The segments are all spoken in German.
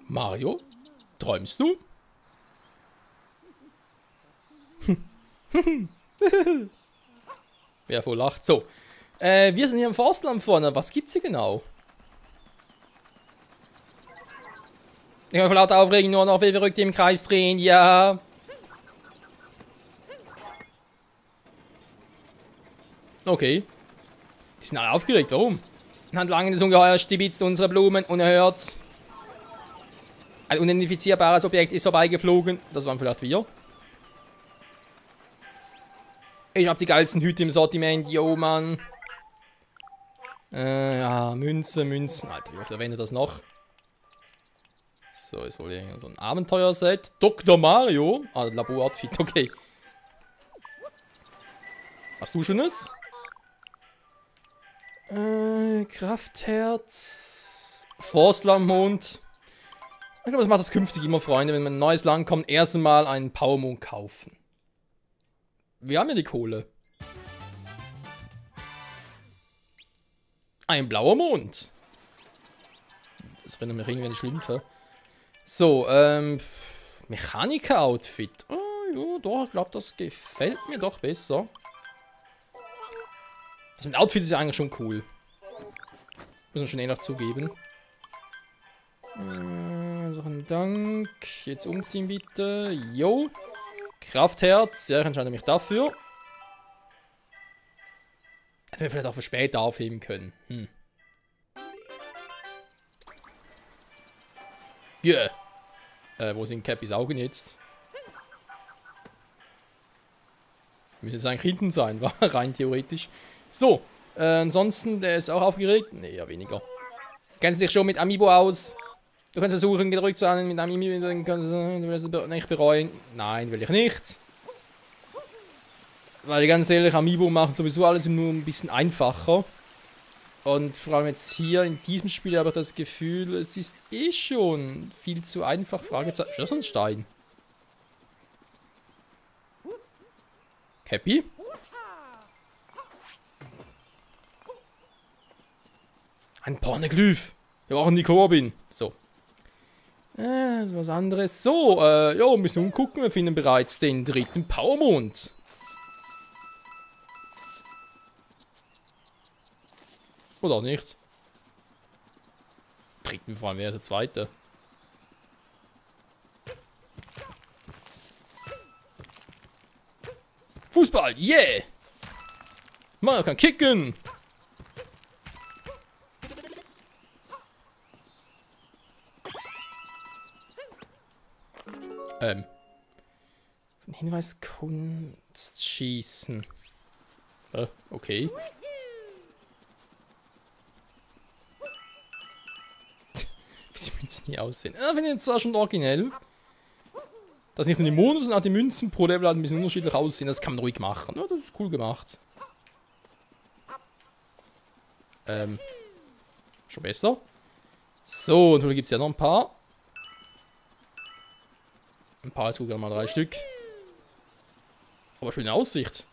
Mario? Träumst du? Wer wohl lacht. So. Wir sind hier im Forstland vorne. Was gibt's hier genau? Ich kann vor lauter Aufregung nur noch wie verrückt im Kreis drehen. Ja. Okay. Die sind alle aufgeregt. Warum? Ein handlangendes Ungeheuer stibitzt unsere Blumen unerhört. Ein unidentifizierbares Objekt ist vorbeigeflogen. Das waren vielleicht wir. Ich hab die geilsten Hüte im Sortiment. Yo, Mann. Ja, Münzen. Alter, wie oft erwähnt das noch? So, ist wohl so ein Abenteuerset. Dr. Mario. Ah, Labor-Outfit, okay. Hast du schon es? Kraftherz. Forstlandmond. Ich glaube, das macht das künftig immer, Freunde, wenn man in ein neues Land kommt, erst einmal einen Powermond kaufen. Wir haben ja die Kohle. Ein blauer Mond. Das rennt mir irgendwie nicht Schlümpfe. So, Mechaniker-Outfit. Oh, ja, doch, ich glaube, das gefällt mir doch besser. Das mit Outfit ist ja eigentlich schon cool. Muss man schon ehrlich zugeben. So, Dank. Jetzt umziehen bitte. Jo. Kraftherz. Ja, ich entscheide mich dafür. Hätten wir vielleicht auch für später aufheben können. Yeah. Wo sind Cappys Augen jetzt? Müsste jetzt eigentlich hinten sein, war rein theoretisch. So, ansonsten, der ist auch aufgeregt. Nee, ja, weniger. Kennst du dich schon mit Amiibo aus? Du kannst versuchen, gedrückt zu sein mit Amiibo, dann kannst du es nicht bereuen. Nein, will ich nicht. Weil ganz ehrlich, Amiibo machen sowieso alles nur ein bisschen einfacher. Und vor allem jetzt hier in diesem Spiel habe ich das Gefühl, es ist eh schon viel zu einfach. Fragezeichen. Ist das ein Stein? Cappy? Ein Pornoglyph. Wir brauchen die Corbin. So. Das ist was anderes. So, ja, ein bisschen umgucken. Wir finden bereits den dritten Powermond. Oder auch nicht. Dritten, vor allem wäre der zweite. Fußball, yeah! Mario kann kicken! Hinweis Kunstschießen. Okay. Wie die Münzen hier aussehen. Finde ich jetzt zwar schon originell. Dass nicht nur die Mond, sondern auch die Münzen pro Level halt ein bisschen unterschiedlich aussehen. Das kann man ruhig machen. Ja, das ist cool gemacht. Schon besser. So, und hier gibt es ja noch ein paar. Ein paar, jetzt gucken wir mal 3 Stück. Aber schöne Aussicht.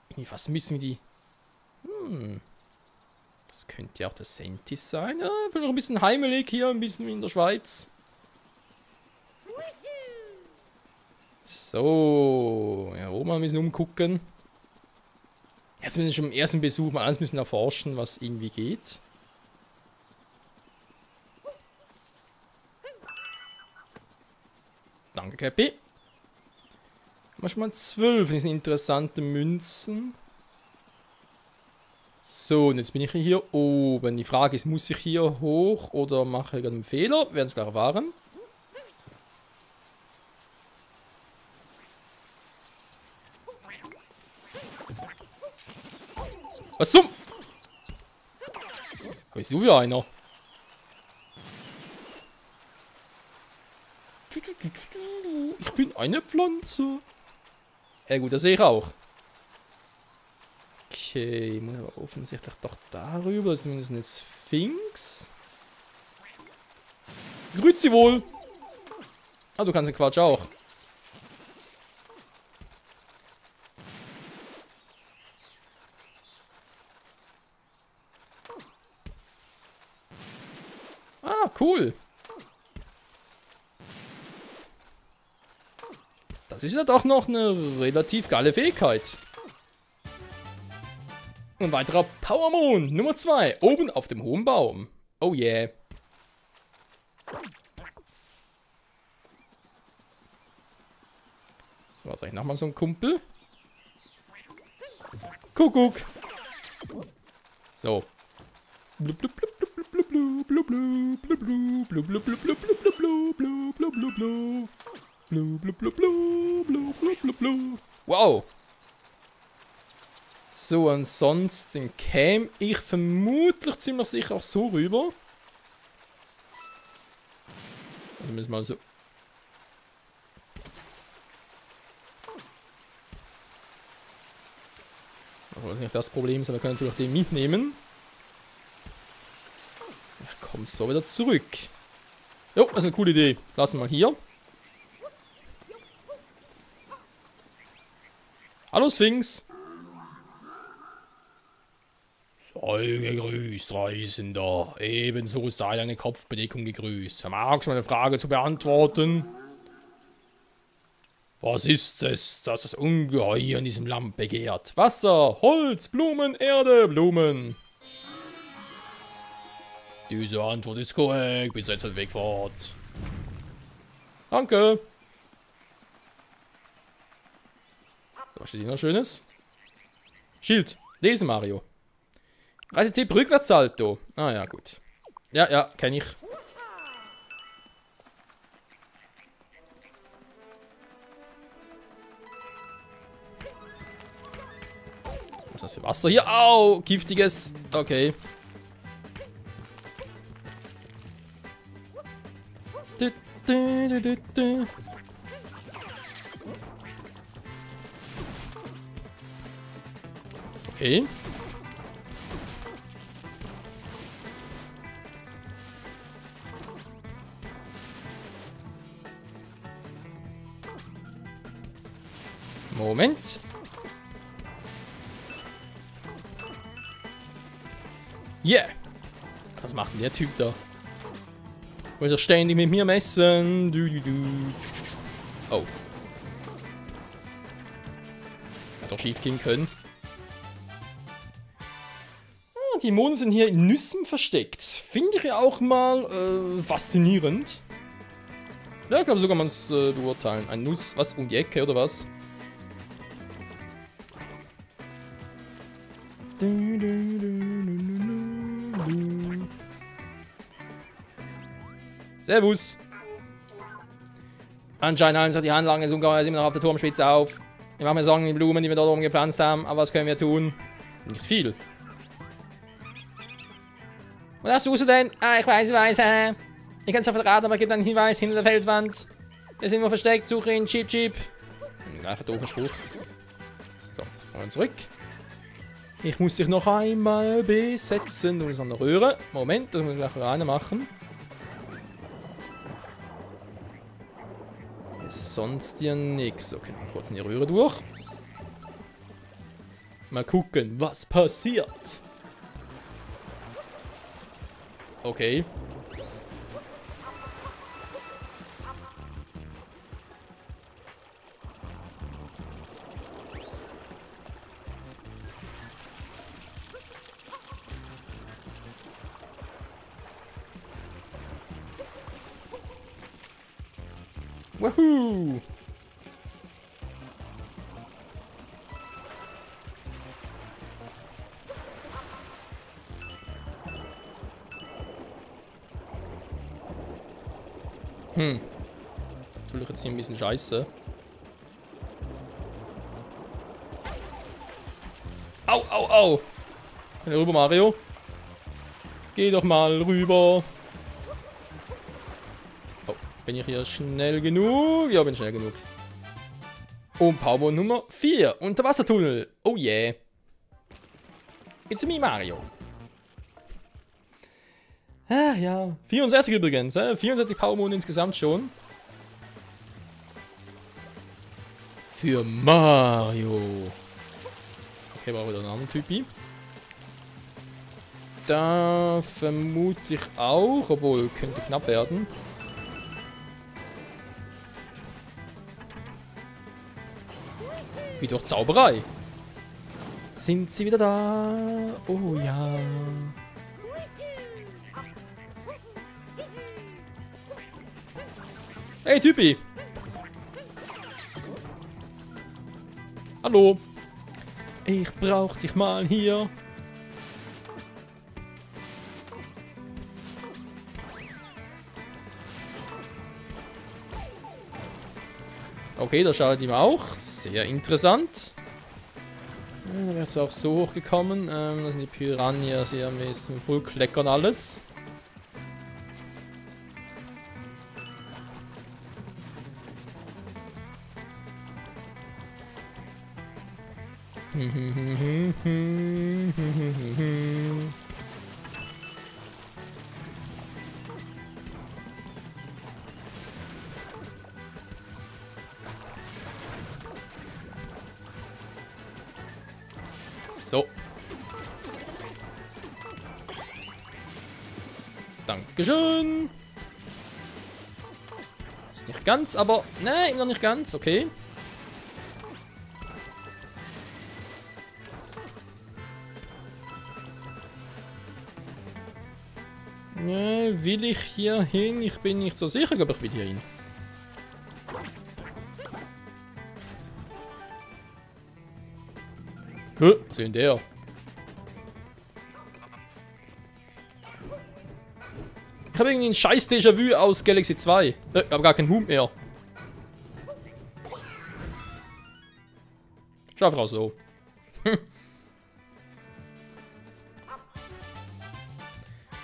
Irgendwie fast müssen wir die... Das könnte ja auch der Sentis sein. Ja, vielleicht noch ein bisschen heimelig hier, ein bisschen wie in der Schweiz. So, ja, oben mal ein bisschen umgucken. Jetzt müssen wir schon im ersten Besuch mal alles ein bisschen erforschen, was irgendwie geht. Danke, Cappy. Manchmal 12, das sind interessante Münzen. So, und jetzt bin ich hier oben. Die Frage ist, muss ich hier hoch oder mache ich einen Fehler? Wir werden es gleich erfahren. Was zum? Was bist du für einer? Ich bin eine Pflanze. Ja gut, das sehe ich auch. Okay, muss aber offensichtlich doch darüber. Das ist zumindest eine Sphinx. Grüezi wohl. Ah, du kannst den Quatsch auch. Ah, cool. Das ist ja doch noch eine relativ geile Fähigkeit. Ein weiterer Powermond, Nummer 2, oben auf dem hohen Baum. Oh yeah. So, warte, ich nochmal so einen Kumpel. Kuckuck. So. Wow. So, ansonsten käme ich vermutlich ziemlich sicher auch so rüber. Also müssen wir mal so. Was nicht das Problem ist, aber wir können natürlich den mitnehmen. Ich komme so wieder zurück. Jo, das ist eine coole Idee. Lassen wir mal hier. Hallo Sphinx. Sei gegrüßt, Reisender. Ebenso sei deine Kopfbedeckung gegrüßt. Vermagst du meine Frage zu beantworten? Was ist es, das das Ungeheuer in diesem Land begehrt? Wasser, Holz, Blumen, Erde, Blumen. Diese Antwort ist korrekt. Bis jetzt Weg fort. Danke. Was steht hier noch Schönes? Schild. Lesen, Mario. Reisetipp Rückwärtssalto. Ah ja, gut. Ja, ja, kenne ich. Was ist das für Wasser hier? Au! Giftiges. Okay. Okay. Moment. Yeah. Was macht denn der Typ da? Will er ständig mit mir messen? Oh. Hätte doch schief gehen können. Ah, die Monde sind hier in Nüssen versteckt. Finde ich ja auch mal faszinierend. Ja, ich glaube, so kann man es beurteilen. Ein Nuss, was, um die Ecke oder was? Servus. Anscheinend halten sich die Anlagen des Ungeheuers immer noch auf der Turmspitze auf. Wir machen mir Sorgen um die Blumen, die wir dort oben gepflanzt haben. Aber was können wir tun? Nicht viel. Und was suchst du denn? Ah, ich weiß, Ich kann es auf verraten, aber ich gebe einen Hinweis hinter der Felswand. Wir sind nur versteckt, suche ihn, Cheep, Cheep. Gleich ein doofer Spruch. So, kommen wir zurück. Ich muss dich noch einmal besetzen. Du musst noch eine Röhre. Moment, das muss ich gleich rein machen. Ist sonst hier nichts. Okay, mal kurz in die Röhre durch. Mal gucken, was passiert. Okay. Woohoo! Natürlich jetzt hier ein bisschen scheiße. Au, au, au! Geh rüber, Mario. Geh doch mal rüber. Oh, bin ich hier schnell genug? Ja, bin schnell genug. Und Powerball Nummer 4. Unterwassertunnel. Oh yeah. It's me, Mario. Ah, ja. 64 übrigens. 64 Powerball insgesamt schon. Für Mario. Okay, war wieder ein anderer Typi. Da vermutlich auch, obwohl könnte knapp werden. Wie durch Zauberei. Sind sie wieder da? Oh ja. Hey Typi. Hallo. Ich brauch dich mal hier. Okay, da schaut ihm auch. Sehr interessant. Da wäre es auch so hochgekommen. Da sind die Piranhas hier ein bisschen voll kleckern alles. So. Dankeschön. Ist nicht ganz, aber... Nein, immer noch nicht ganz. Okay. Ne, will ich hier hin? Ich bin nicht so sicher, ob ich will hier hin. Was ist denn der? Ich habe irgendwie einen scheiß Déjà-vu aus Galaxy 2. Aber gar keinen Hut mehr. Schau einfach auch so.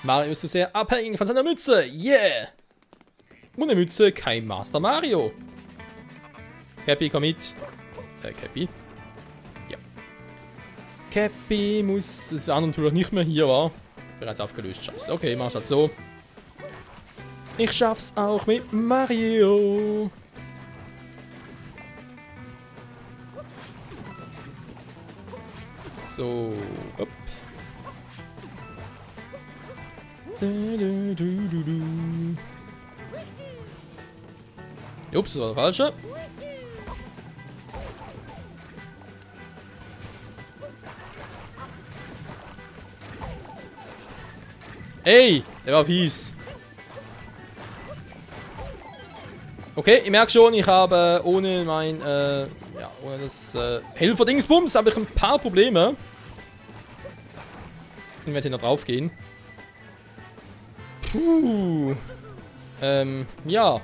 Mario ist so sehr abhängig von seiner Mütze. Yeah! Ohne Mütze kein Master Mario. Cappy, komm mit. Cappy. Ja. Cappy muss das andere Tool nicht mehr hier war. Bereits aufgelöst. Scheiße. Okay, mach's halt so. Ich schaff's auch mit Mario. So. Upp. Ups, das war der falsche. Ey, der war fies. Okay, ich merke schon, ich habe ohne mein, ja, ohne das Helfer-Dingsbums habe ich ein paar Probleme. Ich werde hier noch drauf gehen. Puh. Ja.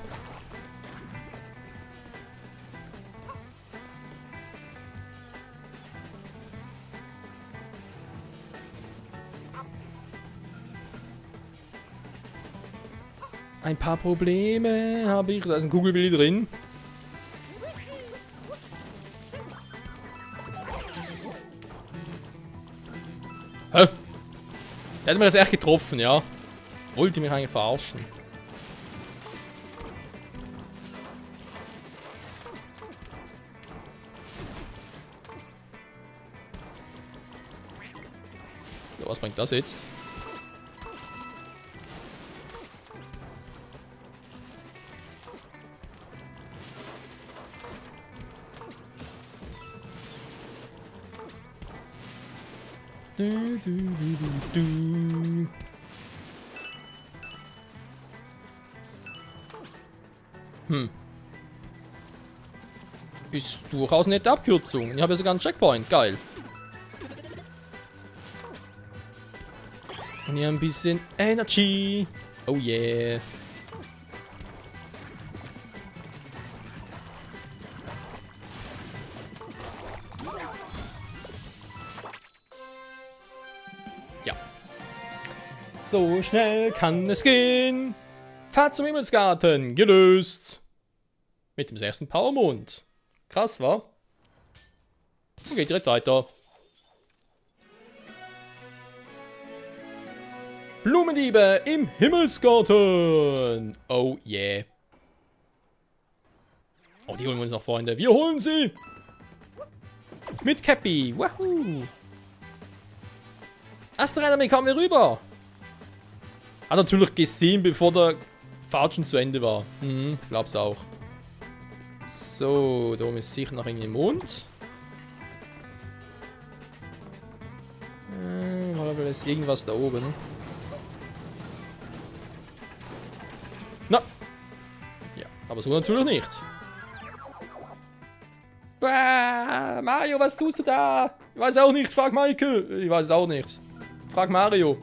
Ein paar Probleme habe ich. Da ist ein Kugelwilli drin. Hä? Der hat mir das echt getroffen, ja. Wollte mich eigentlich verarschen. So, was bringt das jetzt? Ist durchaus eine nette Abkürzung. Ich habe ja sogar einen Checkpoint. Geil. Und hier ein bisschen Energy. Oh yeah. Ja. So schnell kann es gehen. Fahrt zum Himmelsgarten. Gelöst. Mit dem 6. Powermond. Krass, wa? Okay, direkt weiter. Blumendiebe im Himmelsgarten. Oh yeah. Oh, die holen wir uns noch, Freunde. Wir holen sie. Mit Cappy. Wahoo. Asterreiner, wie kamen wir rüber? Hat natürlich gesehen, bevor der Fahrt schon zu Ende war. Glaub's auch. So, da oben ist sicher noch irgendwie Mond. Oder ist irgendwas da oben? Na! Ja, aber so natürlich nicht. Bah, Mario, was tust du da? Ich weiß auch nicht, frag Maike. Ich weiß es auch nicht. Frag Mario.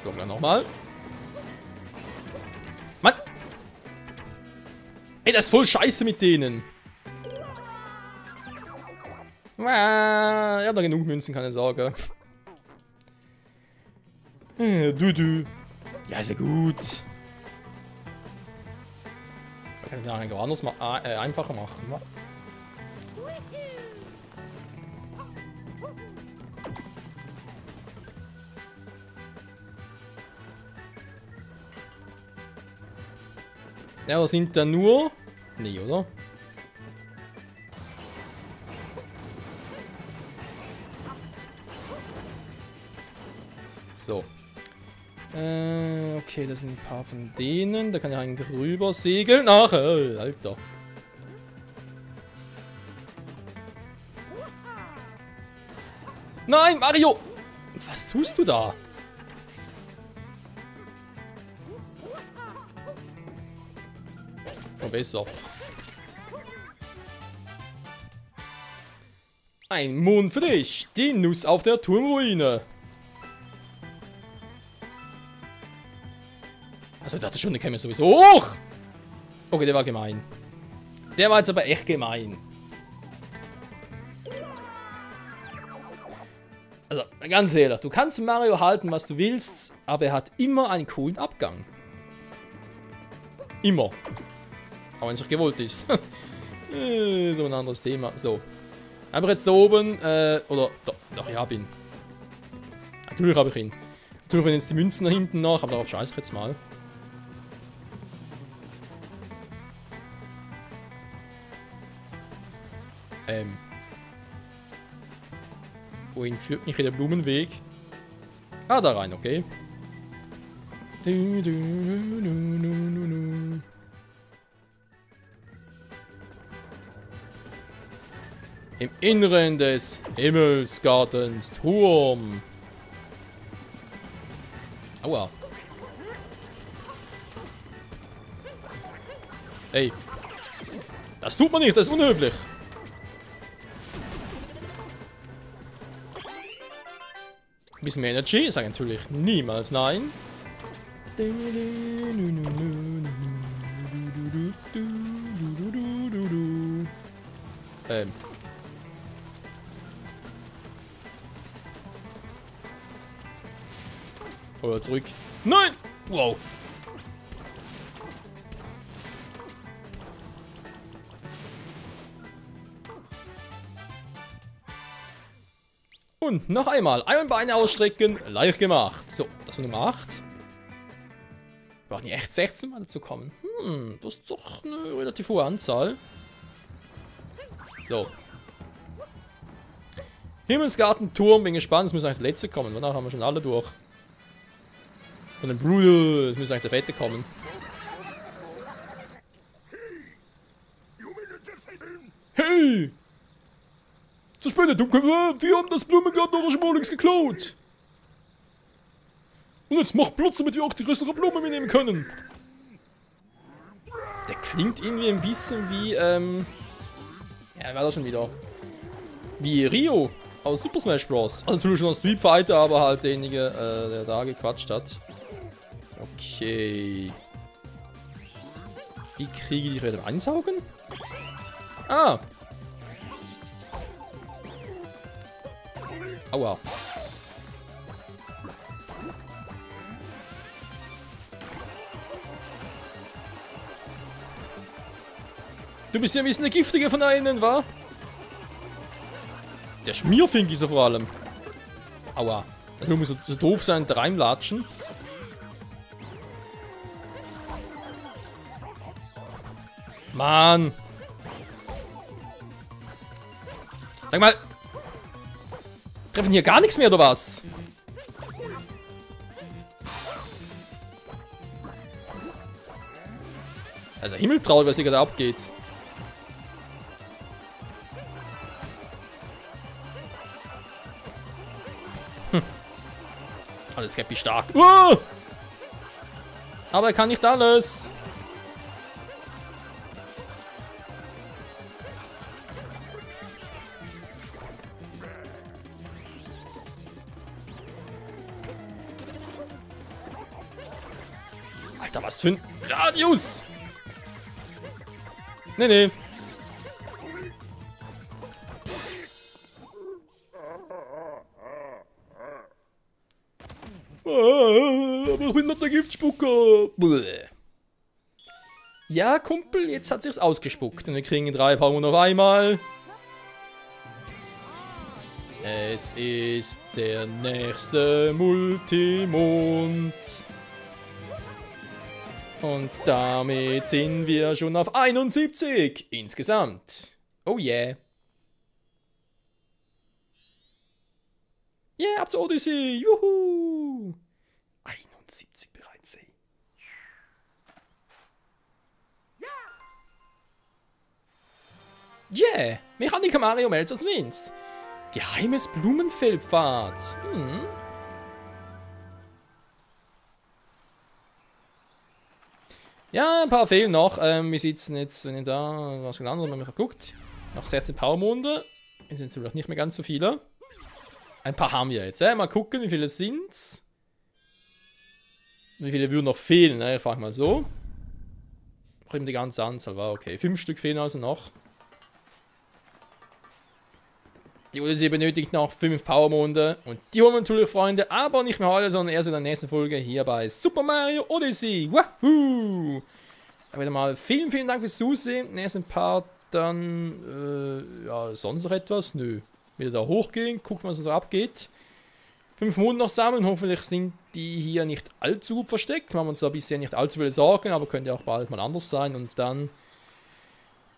So, dann nochmal. Mann! Ey, das ist voll scheiße mit denen. Ich hab da genug Münzen, keine Sorge. Du. Ja, ist ja gut. Man kann ja eigentlich anders einfacher machen. Ne? Ja, da sind da nur... Nee, oder? So. Okay, das sind ein paar von denen. Da kann ich eigentlich rüber segeln. Ach, Alter. Nein, Mario! Was tust du da? Oh, besser. Ein Mond für dich. Die Nuss auf der Turmruine. Also, dachte schon, der käme sowieso hoch. Okay, der war gemein. Der war jetzt aber echt gemein. Also, ganz ehrlich, du kannst Mario halten, was du willst, aber er hat immer einen coolen Abgang. Immer. Auch wenn es nicht gewollt ist. So ein anderes Thema. So. Einfach jetzt da oben, oder, doch, ich hab ihn. Natürlich habe ich ihn. Natürlich, wenn jetzt die Münzen da hinten nach, aber darauf scheiße ich jetzt mal. Wohin führt mich der Blumenweg? Ah, da rein, okay. Im Inneren des Himmelsgartens Turm. Aua. Ey. Das tut man nicht, das ist unhöflich. Ein bisschen mehr Energy, ich sage natürlich niemals nein. Oder zurück. Nein! Wow. Und noch einmal. Beine ausstrecken. Leicht gemacht. So, das war Nummer 8. Wir brauchen echt 16 Mal dazu kommen. Das ist doch eine relativ hohe Anzahl. So. Himmelsgarten-Turm. Bin gespannt. Es muss eigentlich der letzte kommen. Danach haben wir schon alle durch. Von dem Bruder. Es muss eigentlich der Fette kommen. Hey! Das später, wir haben das Blumengarten-Arrangement links geklaut. Und jetzt macht Platz, damit wir auch die größere Blume mitnehmen können. Der klingt irgendwie ein bisschen wie, ja, war das schon wieder. Wie Rio aus Super Smash Bros. Also natürlich schon aus Street Fighter, aber halt derjenige, der da gequatscht hat. Okay. Wie kriege ich die Räder einsaugen? Ah. Aua. Du bist ja ein bisschen der Giftige von einen, wa? Der Schmierfink ist er vor allem. Aua. Das muss so doof sein, da reinlatschen. Mann. Sag mal. Treffen hier gar nichts mehr, oder was? Also himmeltraurig, was hier gerade abgeht. Alles skeptisch stark. Aber er kann nicht alles. Alter, was für ein Radius! Nee, nee. Aber ich bin nicht der Giftspucker. Bäh. Ja, Kumpel, jetzt hat sich's ausgespuckt. Und wir kriegen 3 Power auf einmal. Es ist der nächste Multimond. Und damit sind wir schon auf 71 insgesamt. Oh yeah. Yeah, ab zur Odyssey. Juhu. 71 bereits, ey. Yeah. Mechaniker Mario Melzers Winst. Geheimes Blumenfeldpfad. Hm. Ja, ein paar fehlen noch. Wir sitzen jetzt, wenn ich da was gelandet habe, haben geguckt. Noch 16 Powermonde. Jetzt sind es vielleicht nicht mehr ganz so viele. Ein paar haben wir jetzt. Mal gucken, wie viele sind. Wie viele würden noch fehlen? Ich frage mal so. Auch eben die ganze Anzahl war okay. 5 Stück fehlen also noch. Die Odyssey benötigt noch 5 Powermonde. Und die holen wir natürlich, Freunde. Aber nicht mehr heute, sondern erst in der nächsten Folge hier bei Super Mario Odyssey. Wahoo! Dann wieder mal vielen, vielen Dank fürs Zusehen. Im nächsten Part dann, ja, sonst noch etwas? Nö. Wieder da hochgehen, gucken, was so abgeht. 5 Monate noch sammeln. Hoffentlich sind die hier nicht allzu gut versteckt. Machen wir uns zwar bisher nicht allzu viele Sorgen, aber könnte ja auch bald mal anders sein. Und dann,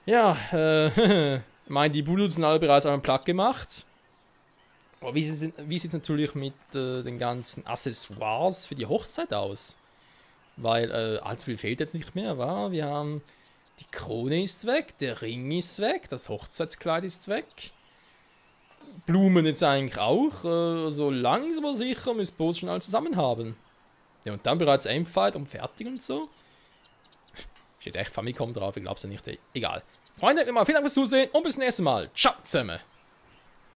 ja, ich meine, die Buddels sind alle bereits einmal platt gemacht. Aber wie sieht es natürlich mit den ganzen Accessoires für die Hochzeit aus? Weil allzu viel fehlt jetzt nicht mehr, wa? Wir haben, die Krone ist weg, der Ring ist weg, das Hochzeitskleid ist weg. Blumen jetzt eigentlich auch. So langsam aber sicher müssen wir schon alles zusammen haben. Ja, und dann bereits Aimfight und fertig und so. Steht echt Famicom drauf, ich glaub's ja nicht. Egal. Freunde, immer vielen Dank fürs Zusehen und bis zum nächsten Mal. Ciao zusammen.